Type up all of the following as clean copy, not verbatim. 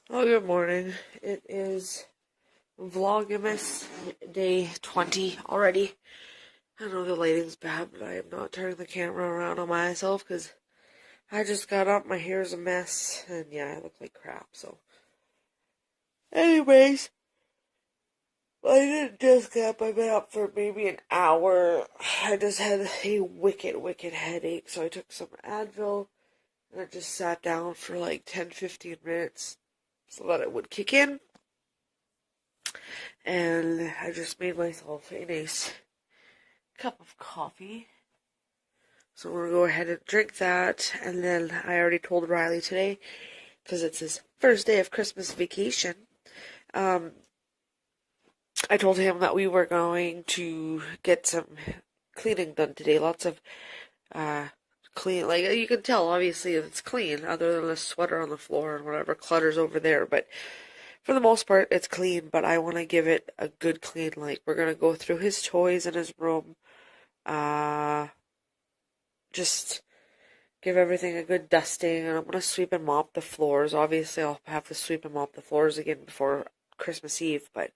Oh, good morning. It is Vlogmas day 20 already. I know the lighting's bad, but I am not turning the camera around on myself because I just got up, my hair's a mess, and yeah, I look like crap, so. Anyways, I didn't just get up, I've been up for maybe an hour. I just had a wicked headache, so I took some Advil, and I just sat down for like 10-15 minutes so that it would kick in. And I just made myself a nice cup of coffee. So we're going to go ahead and drink that. And then I already told Riley today, because it's his first day of Christmas vacation, I told him that we were going to get some cleaning done today. Lots of clean, like you can tell obviously it's clean, other than the sweater on the floor and whatever clutters over there. But for the most part, it's clean. But I want to give it a good clean. Like we're gonna go through his toys in his room. Just give everything a good dusting, and I'm gonna sweep and mop the floors. Obviously, I'll have to sweep and mop the floors again before Christmas Eve, but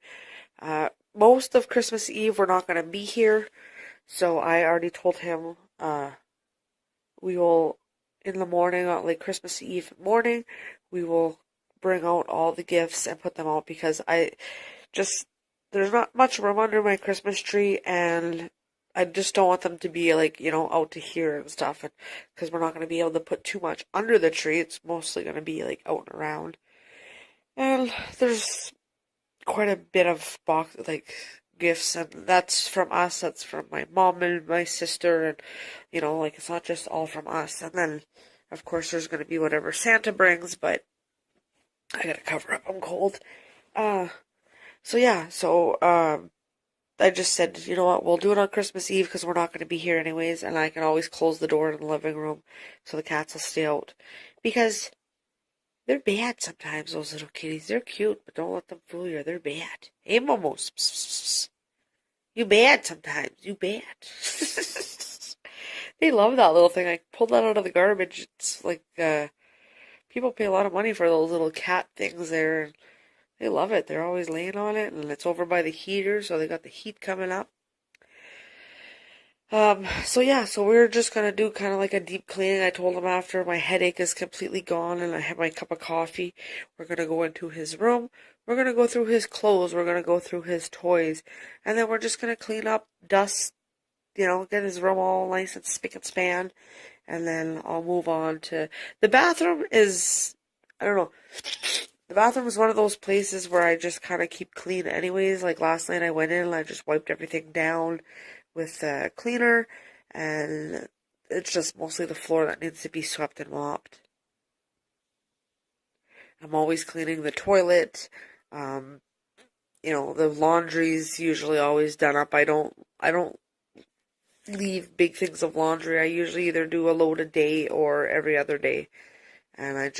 most of Christmas Eve we're not gonna be here, so I already told him we will in the morning, like Christmas Eve morning, we will bring out all the gifts and put them out because I just there's not much room under my Christmas tree, and I just don't want them to be like, out to here and stuff, and because we're not going to be able to put too much under the tree. It's mostly going to be like out and around. And there's quite a bit of like gifts, and that's from us, that's from my mom and my sister, and like it's not just all from us. And then of course there's going to be whatever Santa brings, but I gotta cover up, I'm cold. So yeah, I just said, you know what, we'll do it on Christmas Eve because we're not going to be here anyways, and I can always close the door in the living room so the cats will stay out. Because they're bad sometimes, those little kitties. They're cute, but don't let them fool you. They're bad. Hey, Momos. Psst, psst, psst. You bad sometimes. You bad. They love that little thing. I pulled that out of the garbage. It's like, people pay a lot of money for those little cat things there. They love it. They're always laying on it, and it's over by the heater, so they got the heat coming up. So yeah, so we're just gonna do kind of like a deep cleaning. I told him after my headache is completely gone and I have my cup of coffee, we're gonna go into his room. We're gonna go through his clothes. We're gonna go through his toys, and then we're just gonna clean up, dust, get his room all nice and spick and span, and then I'll move on to the bathroom. I don't know. The bathroom is one of those places where I just kind of keep clean anyways. Like last night I went in and I just wiped everything down with a cleaner, and it's just mostly the floor that needs to be swept and mopped. I'm always cleaning the toilet. The laundry's usually always done up. I don't leave big things of laundry. I usually either do a load a day or every other day. And I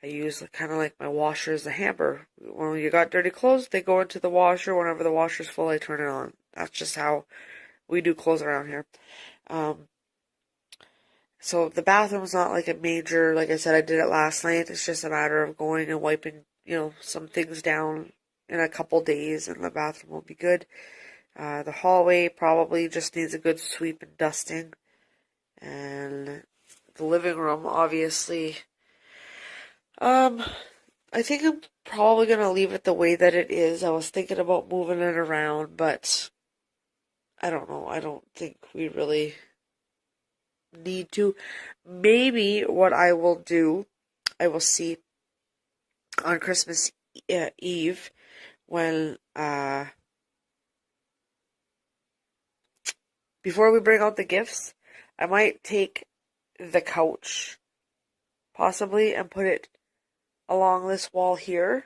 use kind of like my washer as a hamper. When you got dirty clothes, they go into the washer. Whenever the washer's full, I turn it on. That's just how we do clothes around here. So the bathroom's not like a major, like I said, I did it last night. It's just a matter of going and wiping, some things down in a couple days, and the bathroom will be good. The hallway probably just needs a good sweep and dusting. And the living room, obviously, I think I'm probably going to leave it the way that it is. I was thinking about moving it around, but I don't know. I don't think we really need to. Maybe what I will do, I will see on Christmas Eve when, before we bring out the gifts, I might take the couch, possibly, and put it along this wall here,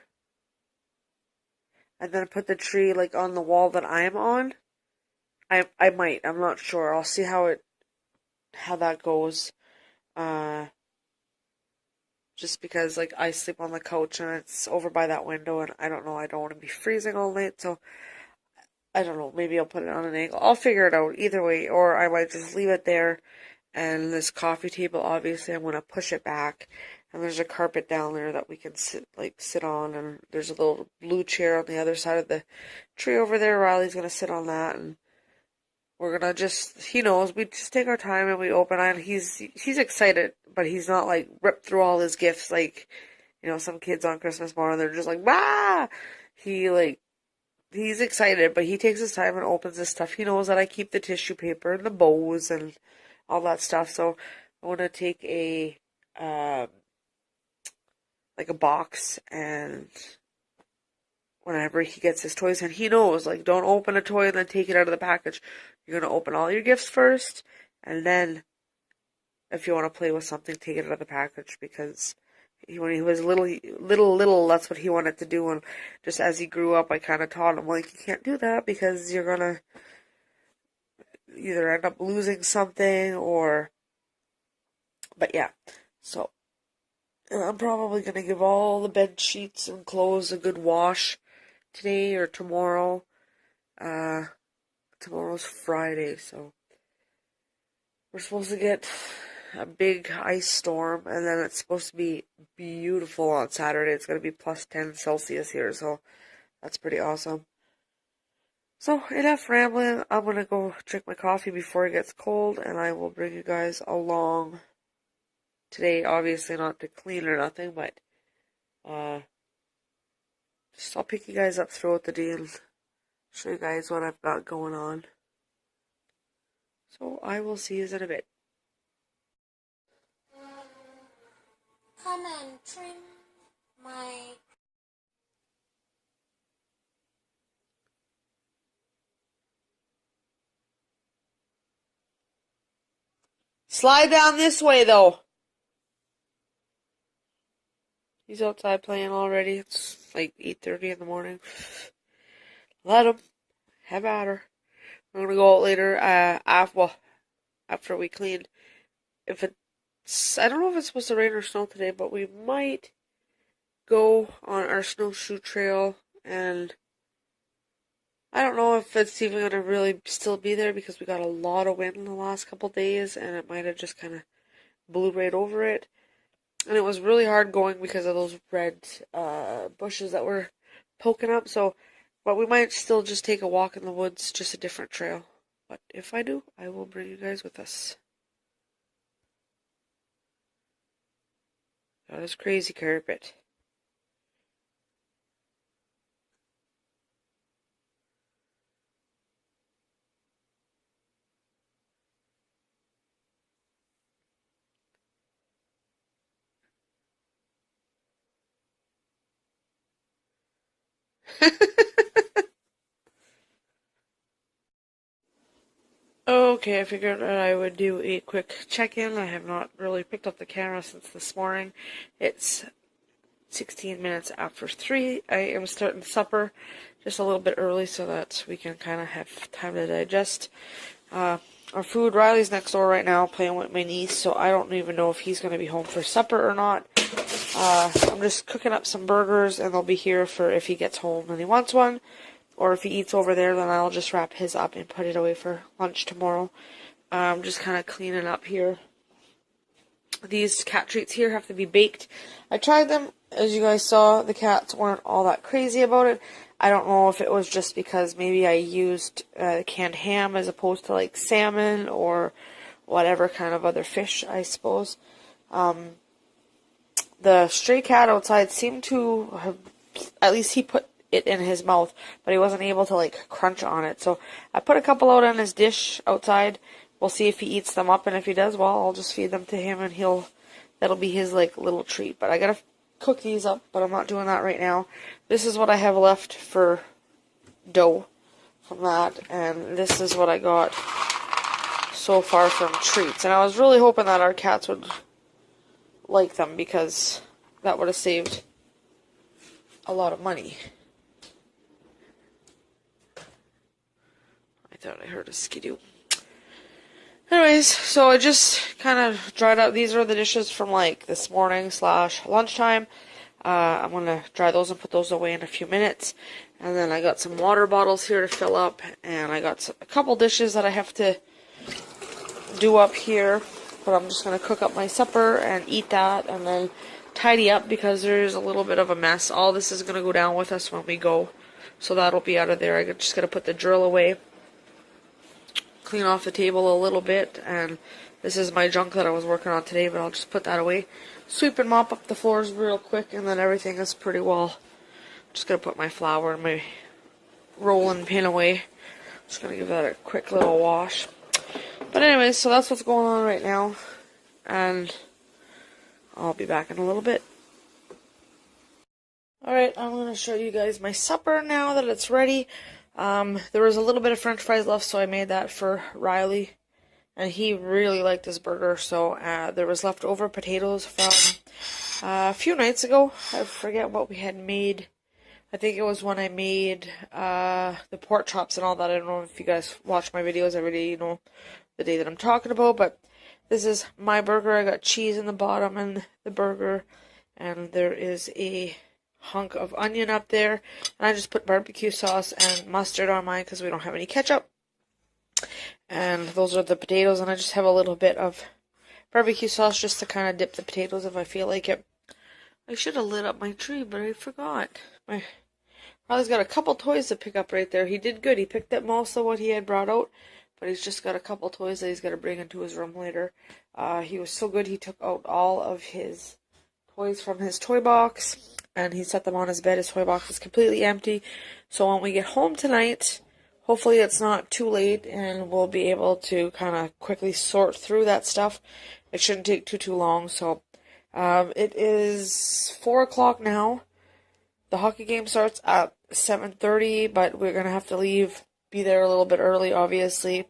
and then put the tree like on the wall that I'm on. I might. I'm not sure. I'll see how that goes. Just because like I sleep on the couch and it's over by that window, and I don't know. I don't want to be freezing all night, so I don't know. Maybe I'll put it on an angle. I'll figure it out either way, or I might just leave it there And this coffee table, obviously, I'm going to push it back. And there's a carpet down there that we can sit on. And there's a little blue chair on the other side of the tree over there. Riley's going to sit on that. And we're going to just, he knows, we just take our time and we open it. And he's excited, but he's not like ripped through all his gifts like, you know, some kids on Christmas morning. They're just like, bah! He's excited, but he takes his time and opens this stuff. He knows that I keep the tissue paper and the bows and all that stuff. So I want to take a like a box, and whenever he gets his toys, and he knows, like, don't open a toy and then take it out of the package. You're going to open all your gifts first, and then if you want to play with something, take it out of the package, because when he was little, that's what he wanted to do. And just as he grew up, I kind of taught him, like, you can't do that because you're going to either end up losing something or, but yeah, so I'm probably going to give all the bed sheets and clothes a good wash today or tomorrow. Tomorrow's Friday, so we're supposed to get a big ice storm, and then it's supposed to be beautiful on Saturday. It's going to be plus 10 Celsius here, so that's pretty awesome. So, enough rambling. I'm going to go drink my coffee before it gets cold, and I will bring you guys along today. Obviously not to clean or nothing, but just I'll pick you guys up throughout the day and show you guys what I've got going on. So, I will see you in a bit. Come and trim my... Slide down this way, though. He's outside playing already. It's like 8:30 in the morning. Let him. Have at her. I'm gonna go out later, after we clean. If it's, I don't know if it's supposed to rain or snow today, but we might go on our snowshoe trail, and I don't know if it's even gonna really still be there because we got a lot of wind in the last couple days, and it might have just kind of blew right over it. And it was really hard going because of those red bushes that were poking up. But we might still just take a walk in the woods, just a different trail. But if I do, I will bring you guys with us. That is crazy carpet. Okay, I figured that I would do a quick check-in. I have not really picked up the camera since this morning. It's 16 minutes after 3. I am starting supper just a little bit early so that we can kind of have time to digest our food. Riley's next door right now playing with my niece, so I don't even know if he's going to be home for supper or not. I'm just cooking up some burgers, and they'll be here for if he gets home and he wants one. Or if he eats over there, then I'll just wrap his up and put it away for lunch tomorrow. I'm just kind of cleaning up here. These cat treats here have to be baked. I tried them. As you guys saw, the cats weren't all that crazy about it. I don't know if it was just because maybe I used canned ham as opposed to like salmon or whatever kind of other fish, I suppose. The stray cat outside seemed to have, at least he put it in his mouth, but he wasn't able to like crunch on it. So I put a couple out on his dish outside. We'll see if he eats them up, and if he does, well, I'll just feed them to him, and that'll be his like little treat. But I gotta cook these up, but I'm not doing that right now. This is what I have left for dough from that, and this is what I got so far from treats. And I was really hoping that our cats would like them, because that would have saved a lot of money. I thought I heard a skidoo. Anyways, so I just kind of dried out. These are the dishes from like this morning / lunchtime. I'm going to dry those and put those away in a few minutes. And then I got some water bottles here to fill up. And I got a couple dishes that I have to do up here. But I'm just going to cook up my supper and eat that and then tidy up because there's a little bit of a mess. All this is going to go down with us when we go. So that'll be out of there. I just got to put the drill away. Clean off the table a little bit. And this is my junk that I was working on today, but I'll just put that away. Sweep and mop up the floors real quick, and then everything is pretty well. Just going to put my flour and my rolling pin away. Just going to give that a quick little wash. But anyways, so that's what's going on right now. And I'll be back in a little bit. Alright, I'm going to show you guys my supper now that it's ready. There was a little bit of french fries left, so I made that for Riley. And he really liked this burger, so there was leftover potatoes from a few nights ago. I forget what we had made. I think it was when I made the pork chops and all that. I don't know if you guys watch my videos every day, you know the day that I'm talking about. But this is my burger. I got cheese in the bottom and the burger. And there is a hunk of onion up there. And I just put barbecue sauce and mustard on mine because we don't have any ketchup. And those are the potatoes. And I just have a little bit of barbecue sauce just to kind of dip the potatoes if I feel like it. I should have lit up my tree, but I forgot. Riley's got a couple toys to pick up right there. He did good. He picked up most of what he had brought out, but he's just got a couple toys that he's got to bring into his room later. He was so good, he took out all of his toys from his toy box, and he set them on his bed. His toy box is completely empty. So when we get home tonight, hopefully it's not too late, and we'll be able to kind of quickly sort through that stuff. It shouldn't take too long, so... it is 4 o'clock now. The hockey game starts at 7:30, but we're going to have to be there a little bit early, obviously.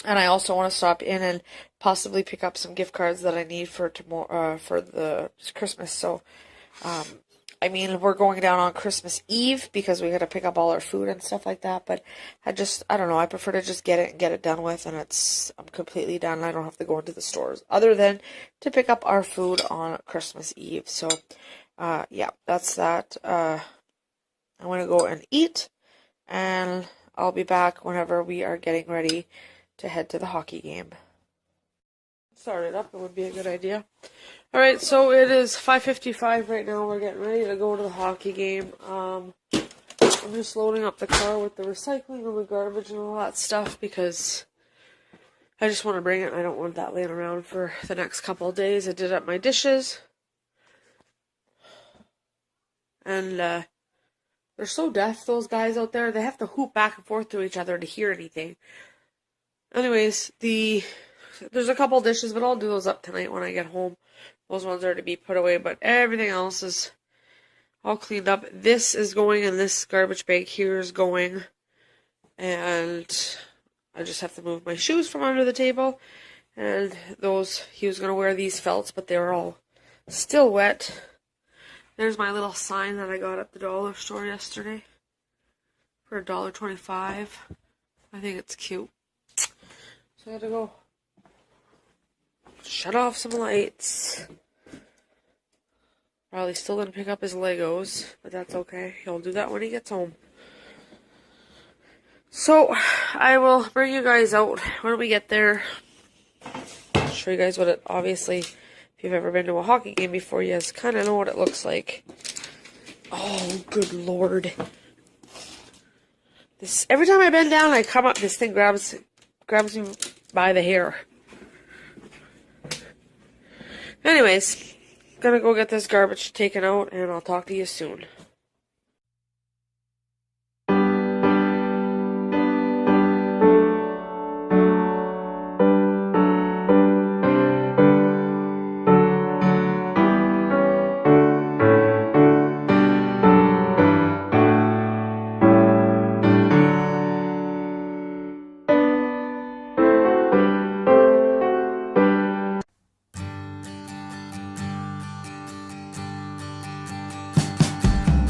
And I also want to stop in and possibly pick up some gift cards that I need for tomorrow, for the Christmas. So, I mean, we're going down on Christmas Eve because we got to pick up all our food and stuff like that. But I don't know. I prefer to just get it done with, and I'm completely done. I don't have to go into the stores other than to pick up our food on Christmas Eve. So, yeah, that's that. I'm going to go and eat, and I'll be back whenever we are getting ready to head to the hockey game. Start it up, it would be a good idea. Alright, so it is 5:55 right now. We're getting ready to go to the hockey game. I'm just loading up the car with the recycling and the garbage and all that stuff because I just want to bring it. I don't want that laying around for the next couple of days. I did up my dishes. And they're so deaf, those guys out there. They have to hoop back and forth to each other to hear anything. Anyways, there's a couple dishes, but I'll do those up tonight when I get home. Those ones are to be put away, but everything else is all cleaned up. This is going, and this garbage bag here is going. And I just have to move my shoes from under the table. And he was going to wear these felts, but they were all still wet. There's my little sign that I got at the dollar store yesterday for $1.25. I think it's cute. So I had to go shut off some lights. Probably still gonna pick up his Legos, but that's okay. He'll do that when he gets home. So I will bring you guys out when we get there. I'll show you guys what it, obviously, if you've ever been to a hockey game before, you guys kind of know what it looks like. Oh, good lord. Every time I bend down, I come up, this thing grabs me by the hair. Anyways, gonna go get this garbage taken out, and I'll talk to you soon.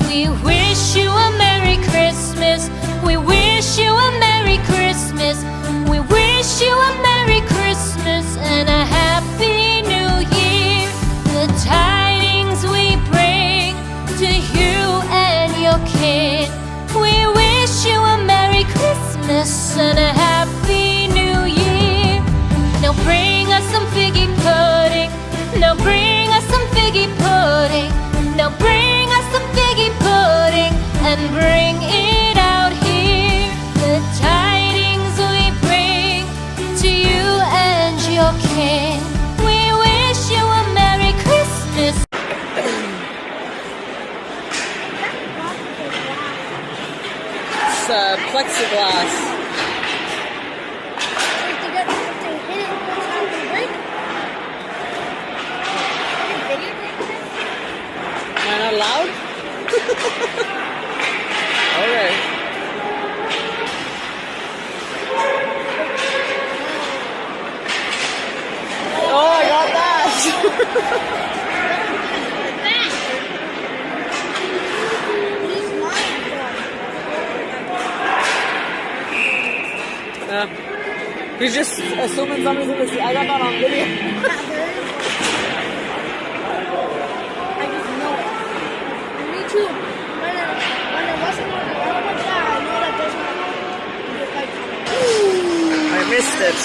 We wish you a Merry Christmas. We wish you a Merry Christmas. We wish you a Merry Christmas and a Happy New Year. The tidings we bring to you and your kid. We wish you a Merry Christmas and a Happy New Year. Now bring us some figures figgy pudding. Now bring us some figgy pudding and bring it out here. The tidings we bring to you and your king. We wish you a Merry Christmas. It's plexiglass. Am I not allowed? Okay. Oh, I got that. He's just assuming somebody's gonna see. I got that on video. I just know it. Me too. When it wasn't on the other side, I know that there's not I missed it.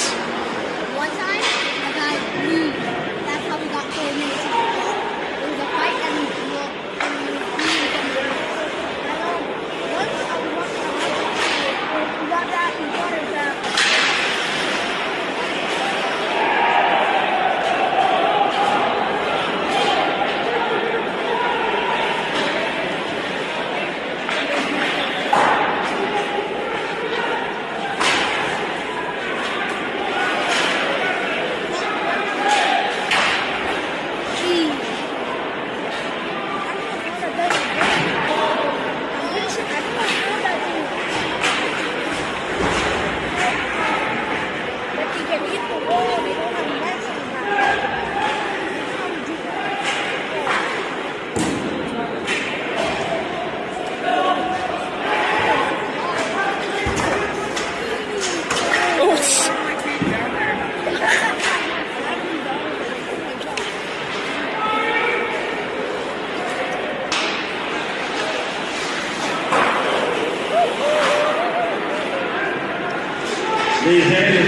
one time, a guy blew. That's how we got 4 minutes of it. It was a fight and we blew from the I know once I was walking around, we got that in water that. Please hand